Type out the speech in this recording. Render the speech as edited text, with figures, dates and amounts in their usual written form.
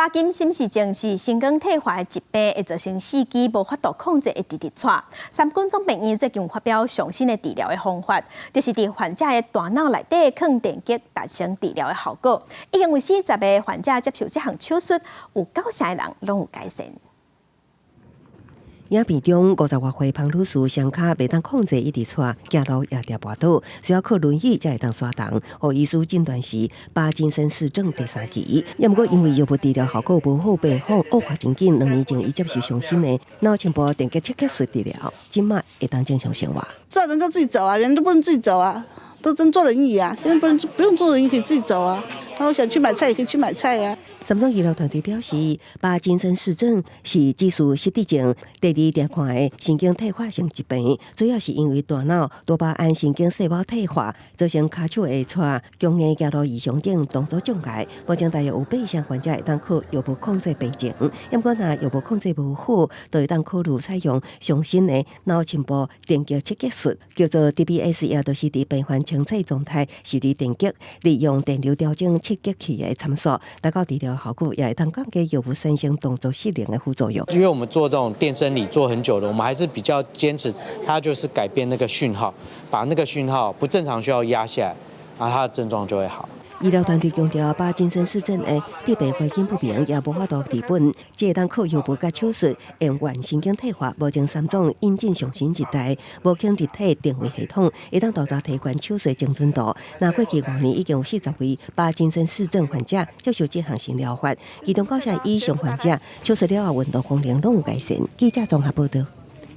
帕金森氏症是心肝退化的疾病，会造成四肢无法度控制的直直喘。三军总病院最近发表上新的治疗的方法，就是伫患者的大脑内底放电极，达成治疗的效果。已经有40个患者接受这项手术，有90成的人拢有改善。 影片中50多岁彭女士双脚袂当控制，一直喘，走路也跌跌倒，需要靠轮椅才会当刷动。互医师诊断是帕金森氏症第3期。也毋过因为药物治疗效果无好，病况恶化真紧。2年前伊接受上新的脑前部电极切割术治疗，今麦会当正常生活。这能够自己走啊，人都不能自己走啊，都真坐轮椅啊。现在不用坐轮椅，可以自己走啊。然后想去买菜也可以去买菜啊。 三中医疗团队表示，帕金森氏症是指数失智症第2常看的神经退化性疾病，主要是因为大脑多巴胺神经细胞退化，造成脚手会喘、强硬走路异常等动作障碍。目前大约有8成患者会当靠药物控制病情，不过若药物控制无好，就会当考虑采用上新的脑前部电极切割术，叫做 DBS， 也就是伫病患清醒状态受理电极，利用电流调整切割器的参数，达到治疗 效果也会当降低药物产生动作失灵的副作用。因为我们做这种电生理做很久了，我们还是比较坚持，它就是改变那个讯号，把那个讯号不正常需要压下来，然后它的症状就会好。 医疗团队强调，帕金森氏症的疾病环境不明，也无法度治本，只会当靠药物甲手术延缓神经退化。目前三种引进上新一代无孔立体定位系统，会当大大提高手术精准度。那过去5年已经有40位帕金森氏症患者接受这项新疗法，其中90以上患者手术了后运动功能拢有改善。记者综合报道。